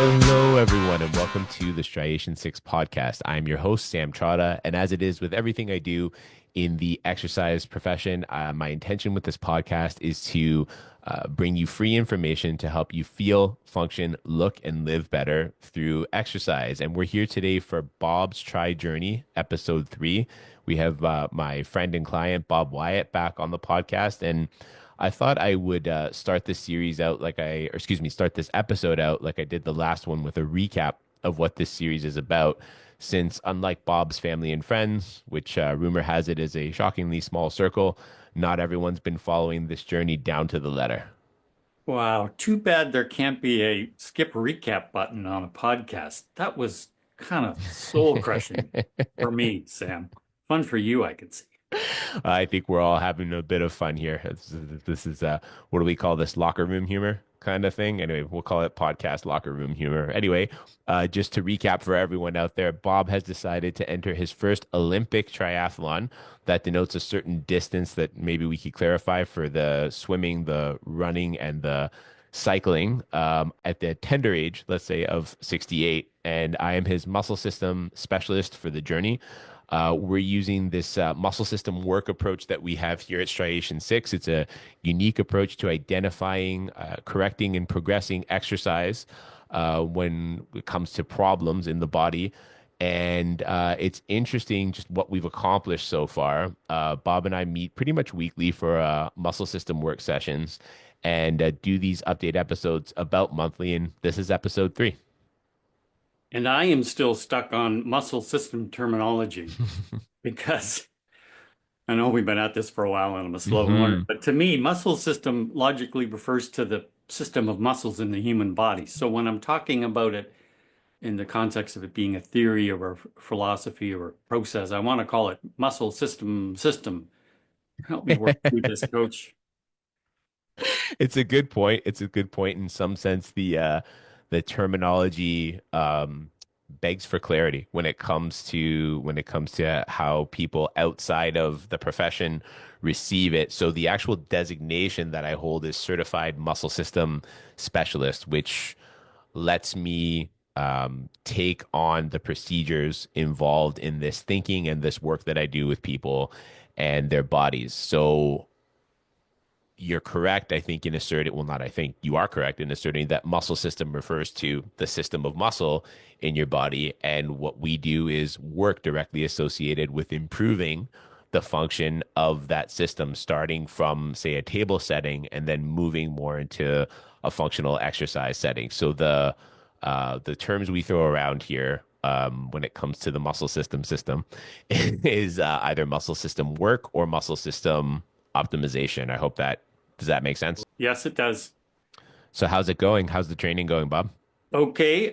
Hello, everyone, and welcome to the Striation 6 podcast. I'm your host, Sam Trotta, and as it is with everything I do in the exercise profession, my intention with this podcast is to bring you free information to help you feel, function, look, and live better through exercise. And we're here today for Bob's Tri Journey, episode 3. We have my friend and client, Bob Wyatt, back on the podcast, and I thought I would start this series out start this episode out like I did the last one with a recap of what this series is about. Since unlike Bob's family and friends, which rumor has it is a shockingly small circle, not everyone's been following this journey down to the letter. Wow, too bad there can't be a skip recap button on a podcast. That was kind of soul crushing for me, Sam. Fun for you, I could see. I think we're all having a bit of fun here. This is what do we call this? Locker room humor kind of thing. Anyway, we'll call it podcast locker room humor. Anyway, just to recap for everyone out there, Bob has decided to enter his first Olympic triathlon. That denotes a certain distance that maybe we could clarify for the swimming, the running, and the cycling at the tender age, let's say, of 68. And I am his muscle system specialist for the journey. We're using this muscle system work approach that we have here at Striation 6. It's a unique approach to identifying, correcting, and progressing exercise when it comes to problems in the body. And it's interesting just what we've accomplished so far. Bob and I meet pretty much weekly for muscle system work sessions and do these update episodes about monthly. And this is episode 3. And I am still stuck on muscle system terminology because I know we've been at this for a while and I'm a slow learner, but to me, muscle system logically refers to the system of muscles in the human body. So when I'm talking about it in the context of it being a theory or a philosophy or a process, I want to call it muscle system. Help me work through this, coach. It's a good point. It's a good point. In some sense, the terminology begs for clarity when it comes to how people outside of the profession receive it. So the actual designation that I hold is certified muscle system specialist, which lets me take on the procedures involved in this thinking and this work that I do with people and their bodies. So you're correct, I think, in asserting, well, not I think, you are correct in asserting that muscle system refers to the system of muscle in your body. And what we do is work directly associated with improving the function of that system, starting from, say, a table setting and then moving more into a functional exercise setting. So the terms we throw around here when it comes to the muscle system is either muscle system work or muscle system optimization. I hope does that make sense? Yes, it does. So how's it going? How's the training going, Bob? Okay.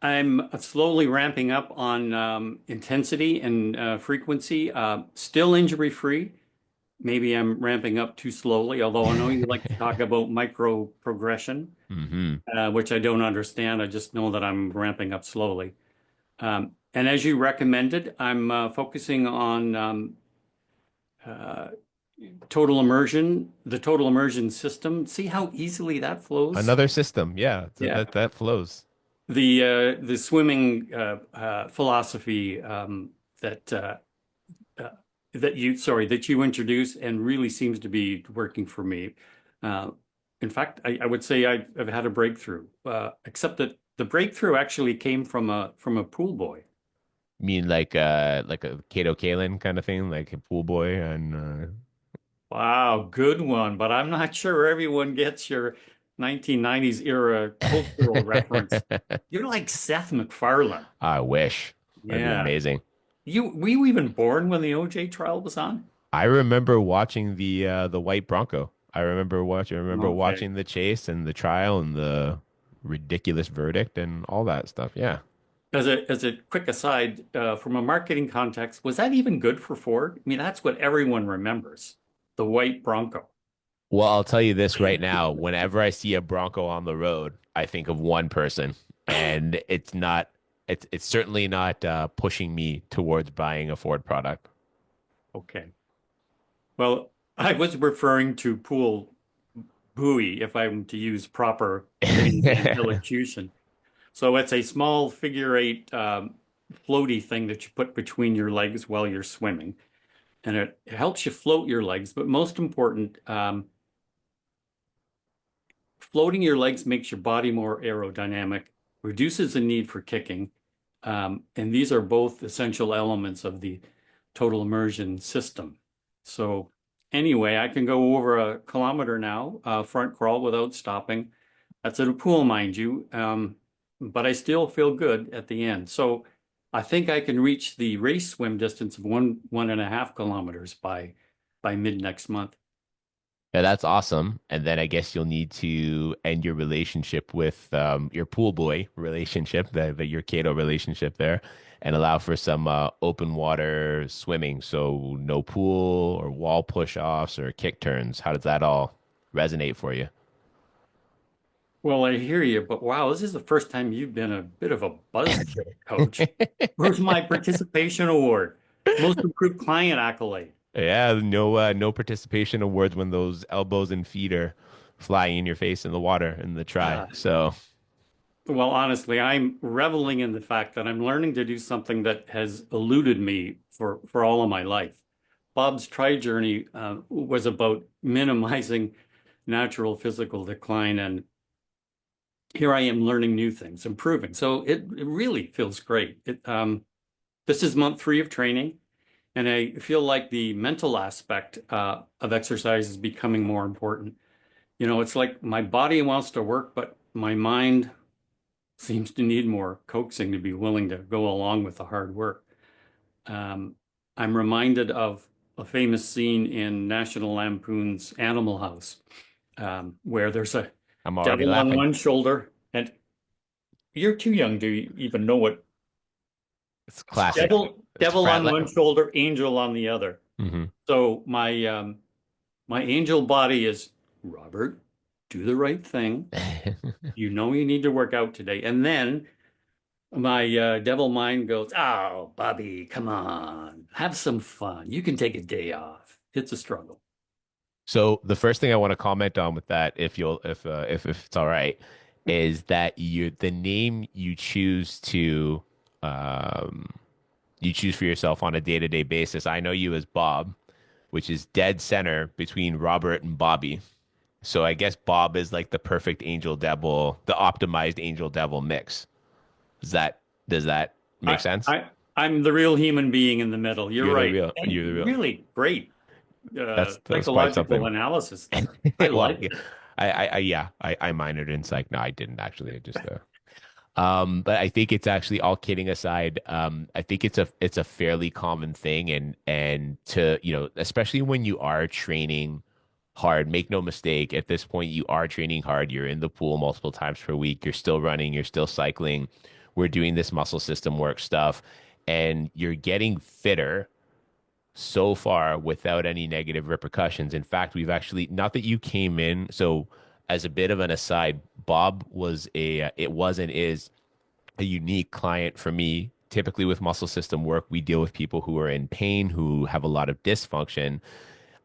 I'm slowly ramping up on intensity and frequency. Still injury free. Maybe I'm ramping up too slowly, although I know you like to talk about micro progression, which I don't understand. I just know that I'm ramping up slowly. And as you recommended, I'm focusing on total immersion, the total immersion system. See how easily that flows? Another system, yeah. That flows. The swimming philosophy that you introduced and really seems to be working for me. In fact, I would say I've had a breakthrough, except that the breakthrough actually came from a pool boy. You mean like a Kato Kalin kind of thing, like a pool boy and Wow, good one. But I'm not sure everyone gets your 1990s era cultural reference. You're like Seth MacFarlane. I wish. That'd be amazing. Were you even born when the OJ trial was on? I remember watching the white Bronco. I remember watching the chase and the trial and the ridiculous verdict and all that stuff. Yeah. As a quick aside, from a marketing context, was that even good for Ford? I mean, that's what everyone remembers, the white Bronco. Well, I'll tell you this right now. Whenever I see a Bronco on the road, I think of one person, and it's not It's certainly not pushing me towards buying a Ford product. Okay. Well, I was referring to pool buoy if I'm to use proper Canadian elocution. So it's a small figure eight floaty thing that you put between your legs while you're swimming. And it helps you float your legs. But most important, floating your legs makes your body more aerodynamic, reduces the need for kicking. And these are both essential elements of the total immersion system. So anyway, I can go over a kilometer now, front crawl without stopping. That's in a pool, mind you. But I still feel good at the end. So I think I can reach the race swim distance of 1.5 kilometers by mid next month. Yeah, that's awesome. And then I guess you'll need to end your relationship with your pool boy relationship, your Kato relationship there, and allow for some open water swimming. So no pool or wall push-offs or kick turns. How does that all resonate for you? Well, I hear you, but wow, this is the first time you've been a bit of a buzzkill, coach. Where's my participation award? Most improved client accolade. Yeah, no participation awards when those elbows and feet are flying in your face in the water in the try. Uh, So well, honestly, I'm reveling in the fact that I'm learning to do something that has eluded me for all of my life. Bob's tri journey was about minimizing natural physical decline, and here I am learning new things, improving. So it really feels great. This is month 3 of training. And I feel like the mental aspect of exercise is becoming more important. You know, it's like my body wants to work, but my mind seems to need more coaxing to be willing to go along with the hard work. Um, I'm reminded of a famous scene in National Lampoon's Animal House, where there's a I'm already devil on laughing. one shoulder, and you're too young to even know what It's classic. It's devil frat. on one shoulder, angel on the other. Hmm. So my angel body is Robert, do the right thing. You know you need to work out today. And then my devil mind goes, "Oh, Bobby, come on. Have some fun. You can take a day off." It's a struggle. So the first thing I want to comment on with that, if it's all right, is that the name um you choose for yourself on a day-to-day basis. I know you as Bob, which is dead center between Robert and Bobby. So I guess Bob is like the perfect angel devil, the optimized angel devil mix. Does that make I, sense? I, I'm the real human being in the middle. You're right. And You're the real. really great That's quite psychological something. analysis there. I Well, like it. yeah, I minored in psych. No, I didn't actually. I just but I think it's actually all kidding aside. I think it's a fairly common thing, and to especially when you are training hard. Make no mistake, at this point you are training hard. You're in the pool multiple times per week. You're still running. You're still cycling. We're doing this muscle system work stuff, and you're getting fitter so far without any negative repercussions. In fact, we've actually, not that you came in, so as a bit of an aside, Bob was it was and is a unique client for me. Typically with muscle system work, we deal with people who are in pain, who have a lot of dysfunction.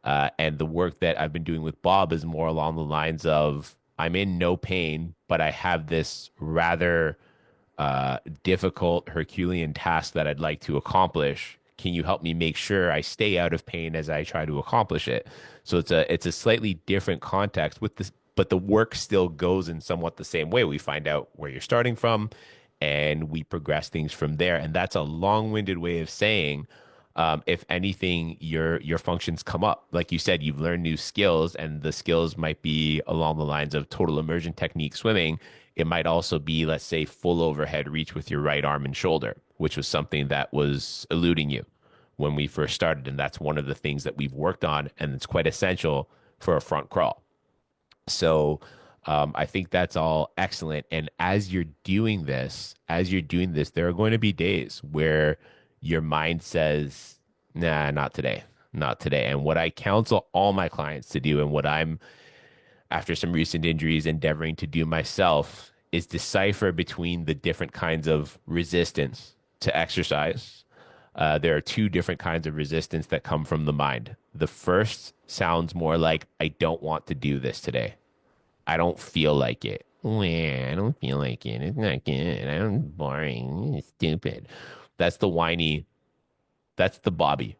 And the work that I've been doing with Bob is more along the lines of I'm in no pain, but I have this rather difficult Herculean task that I'd like to accomplish. Can you help me make sure I stay out of pain as I try to accomplish it? So it's a slightly different context with this, but the work still goes in somewhat the same way. We find out where you're starting from, and we progress things from there. And that's a long-winded way of saying, if anything, your functions come up. Like you said, you've learned new skills, and the skills might be along the lines of total immersion technique swimming. It might also be, let's say, full overhead reach with your right arm and shoulder, which was something that was eluding you when we first started. And that's one of the things that we've worked on, and it's quite essential for a front crawl. So I think that's all excellent. And as you're doing this, there are going to be days where your mind says, nah, not today, not today. And what I counsel all my clients to do, and what I'm, after some recent injuries, endeavoring to do myself, is decipher between the different kinds of resistance to exercise. There are two different kinds of resistance that come from the mind. The first sounds more like, I don't want to do this today. I don't feel like it. I don't feel like it. It's not good. I'm boring. It's stupid. That's the whiny. That's the Bobby.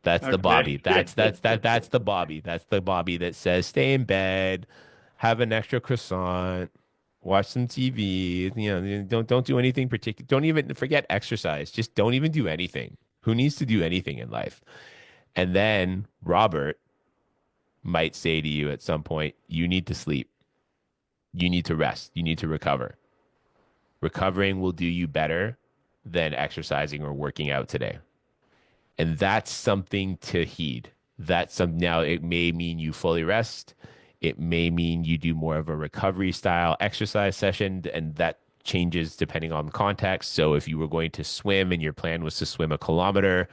That's the Okay. Bobby. That's the Bobby. That's the Bobby that says stay in bed, have an extra croissant, watch some TV. Don't do anything particular. Don't even forget exercise. Just don't even do anything. Who needs to do anything in life? And then Robert might say to you at some point, you need to sleep. You need to rest. You need to recover. Recovering will do you better than exercising or working out today. And that's something to heed. Now it may mean you fully rest. It may mean you do more of a recovery style exercise session, and that changes depending on the context. So if you were going to swim and your plan was to swim a kilometer,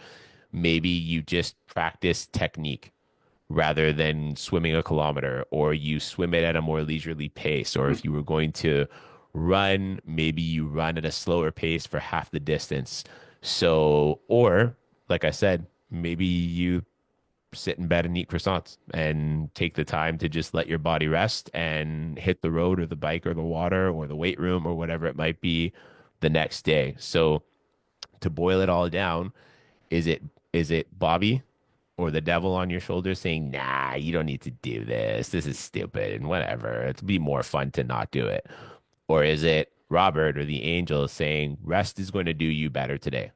maybe you just practice technique rather than swimming a kilometer, or you swim it at a more leisurely pace. Or if you were going to run, maybe you run at a slower pace for half the distance. So, or like I said, maybe you sit in bed and eat croissants and take the time to just let your body rest and hit the road or the bike or the water or the weight room or whatever it might be the next day. So to boil it all down, is it Bobby or the devil on your shoulder saying, "Nah, you don't need to do this. This is stupid and whatever. It'd be more fun to not do it." Or is it Robert or the angel saying, "Rest is going to do you better today."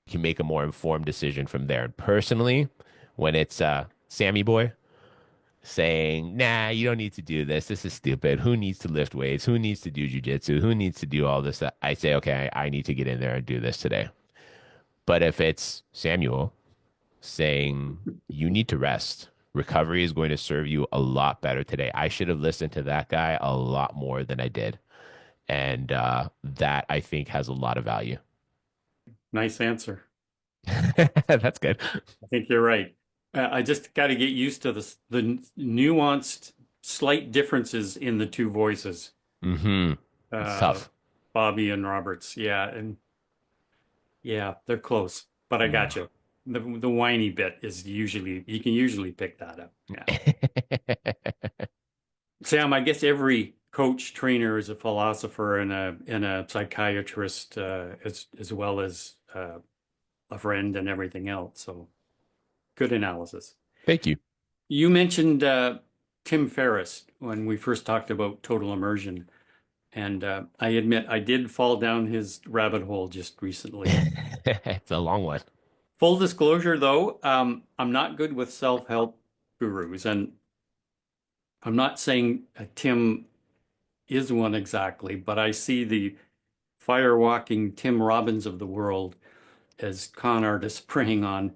You can make a more informed decision from there. And personally, when it's Sammy Boy saying, "Nah, you don't need to do this. This is stupid. Who needs to lift weights? Who needs to do jujitsu? Who needs to do all this?" I say, "Okay, I need to get in there and do this today." But if it's Samuel saying, "You need to rest. Recovery is going to serve you a lot better today. I should have listened to that guy a lot more than I did." And that I think has a lot of value. Nice answer. That's good. I think you're right. I just got to get used to the nuanced, slight differences in the two voices, Hmm. It's uh, tough. Bobby and Roberts. Yeah, and yeah, they're close, but I got you. The whiny bit is usually you can usually pick that up. Yeah. Sam, I guess every coach trainer is a philosopher and a psychiatrist as well as a friend and everything else. So good analysis. Thank you. You mentioned Tim Ferriss when we first talked about total immersion, and I admit I did fall down his rabbit hole just recently. It's a long one. Full disclosure, though, I'm not good with self-help gurus, and I'm not saying Tim is one exactly, but I see the firewalking Tim Robbins of the world as con artists preying on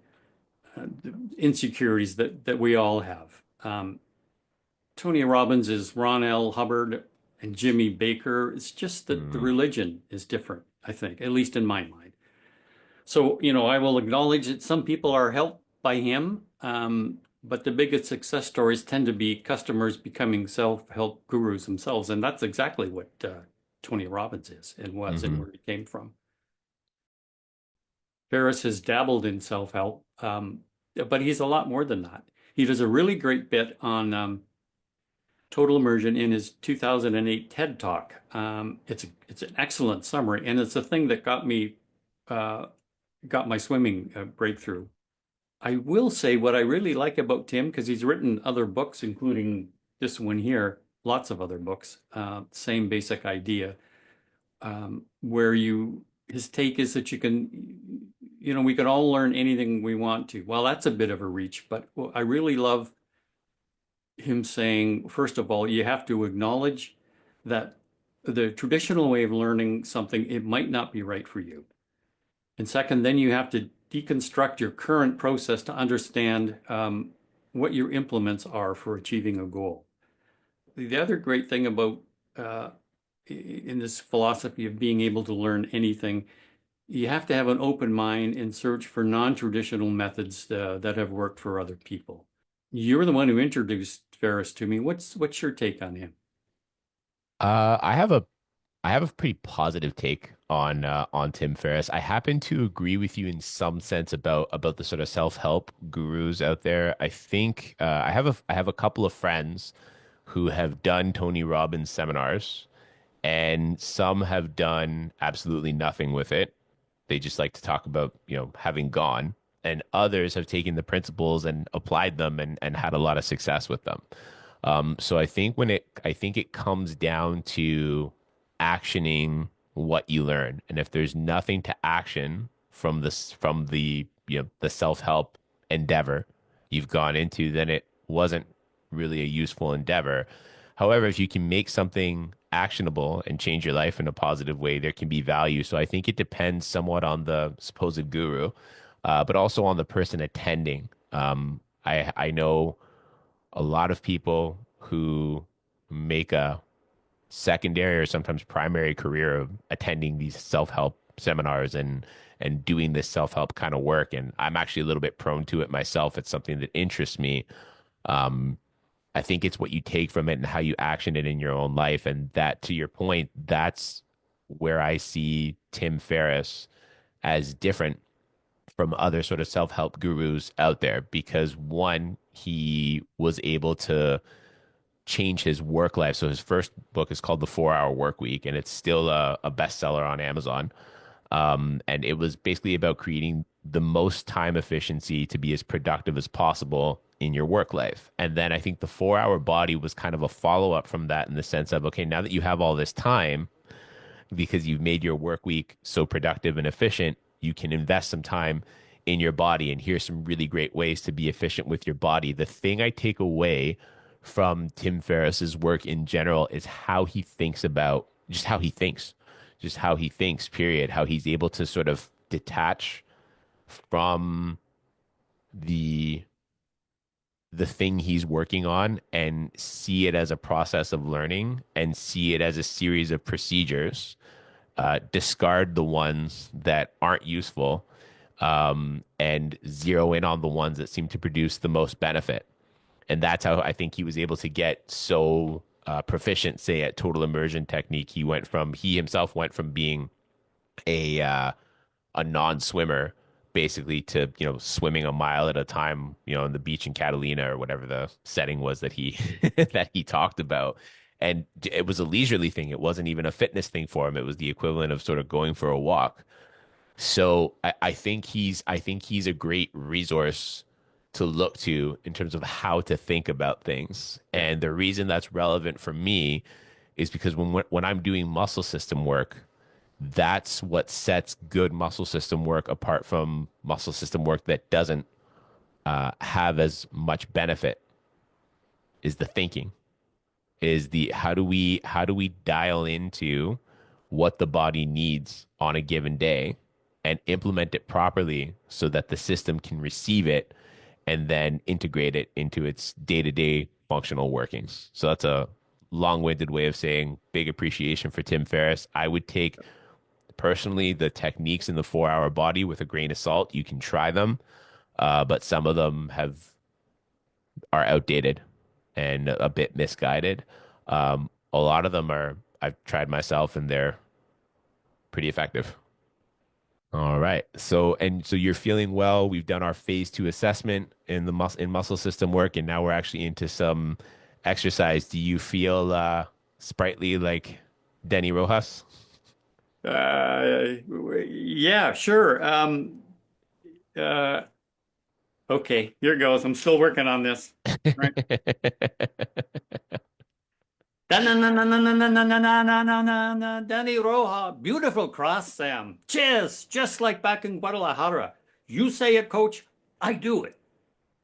insecurities that we all have. Tony Robbins is Ron L. Hubbard and Jimmy Baker. It's just that the Mm, religion is different, I think, at least in my mind. So, I will acknowledge that some people are helped by him, but the biggest success stories tend to be customers becoming self-help gurus themselves. And that's exactly what Tony Robbins is and was and hmm. where he came from. Ferris has dabbled in self-help, but he's a lot more than that. He does a really great bit on total immersion in his 2008 TED Talk. It's an excellent summary, and it's a thing that uh, got my swimming breakthrough. I will say what I really like about Tim, because he's written other books, including this one here, lots of other books, same basic idea, where his take is that we can all learn anything we want to. Well, that's a bit of a reach, but I really love him saying, first of all, you have to acknowledge that the traditional way of learning something, it might not be right for you. And second, then you have to deconstruct your current process to understand what your implements are for achieving a goal. The other great thing about in this philosophy of being able to learn anything, you have to have an open mind and search for non-traditional methods that have worked for other people. You're the one who introduced Ferris to me. What's your take on him? I have a I have a pretty positive take on Tim Ferriss. I happen to agree with you in some sense about the sort of self-help gurus out there. I think I have a couple of friends who have done Tony Robbins seminars, and some have done absolutely nothing with it. They just like to talk about, having gone, and others have taken the principles and applied them and had a lot of success with them. So I think it comes down to actioning what you learn. And if there's nothing to action from the, the self-help endeavor you've gone into, then it wasn't really a useful endeavor. However, if you can make something actionable and change your life in a positive way, there can be value. So I think it depends somewhat on the supposed guru, but also on the person attending. I know a lot of people who make a secondary or sometimes primary career of attending these self-help seminars and doing this self-help kind of work. And I'm actually a little bit prone to it myself. It's something that interests me. Um, I think it's what you take from it and how you action it in your own life. And that, to your point, that's where I see Tim Ferriss as different from other sort of self-help gurus out there because one, he was able to change his work life. So his first book is called The 4 Hour Work Week, and it's still a bestseller on Amazon. And it was basically about creating the most time efficiency to be as productive as possible in your work life. And then I think the 4 Hour Body was kind of a follow up from that in the sense of, okay, now that you have all this time, because you've made your work week so productive and efficient, you can invest some time in your body. And here's some really great ways to be efficient with your body. The thing I take away from Tim Ferriss's work in general is how he thinks about just how he thinks, period, how he's able to sort of detach from the the thing he's working on and see it as a process of learning and see it as a series of procedures, discard the ones that aren't useful, and zero in on the ones that seem to produce the most benefit. And that's how I think he was able to get so proficient, say, at total immersion technique. He himself went from being a uh, a non-swimmer basically to swimming a mile at a time on the beach in Catalina or whatever the setting was that he that he talked about. And it was a leisurely thing. It wasn't even a fitness thing for him. It was the equivalent of sort of going for a walk. So I think he's a great resource to look to in terms of how to think about things. Yeah. And the reason that's relevant for me is because when I'm doing muscle system work, that's what sets good muscle system work apart from muscle system work that doesn't have as much benefit is the thinking, is the how do we dial into what the body needs on a given day and implement it properly so that the system can receive it and then integrate it into its day-to-day functional workings. So that's a long-winded way of saying big appreciation for Tim Ferriss. I would take personally the techniques in the 4 Hour Body with a grain of salt. You can try them, but some of them have are outdated and a bit misguided. A lot of them are I've tried myself and they're pretty effective. All right. So you're feeling well. We've done our phase 2 assessment in the muscle system work, and now we're actually into some exercise. Do you feel sprightly like Denny Rojas? Uh, yeah, sure. Uh, okay, here goes. I'm still working on this. Right. Da-na-na-na-na-na-na-na-na-na-na-na. Danny Roja, beautiful cross, Sam. Just like back in Guadalajara. You say it, coach, I do it.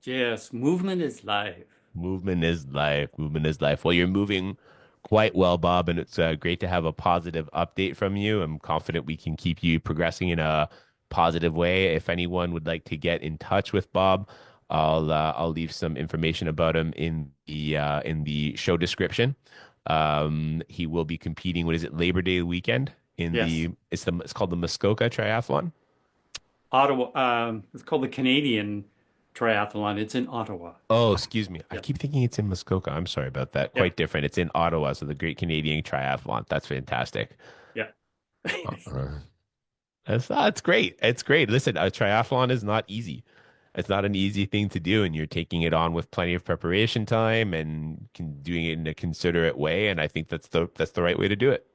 Yes, movement is life. Movement is life. Movement is life. Well, you're moving quite well, Bob, and it's great to have a positive update from you. I'm confident we can keep you progressing in a positive way. If anyone would like to get in touch with Bob, I'll leave some information about him in the show description. He will be competing. What is it? Labor Day weekend in Yes. it's called the Muskoka Triathlon. Ottawa, it's called the Canadian Triathlon. It's in Ottawa. Oh, excuse me. I Yeah. keep thinking it's in Muskoka. I'm sorry about that. Yeah. Quite different. It's in Ottawa, so the Great Canadian Triathlon. That's fantastic. Yeah. Uh, that's great. It's great. Listen, a triathlon is not easy. It's not an easy thing to do, and you're taking it on with plenty of preparation time and doing it in a considerate way. And I think that's the right way to do it.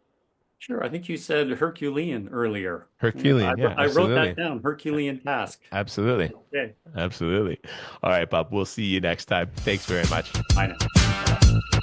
Sure. I think you said Herculean earlier. Yeah, Herculean, yeah, I wrote that absolutely. down. Herculean task. Absolutely. Okay. Absolutely. All right, Bob. We'll see you next time. Thanks very much. Bye now.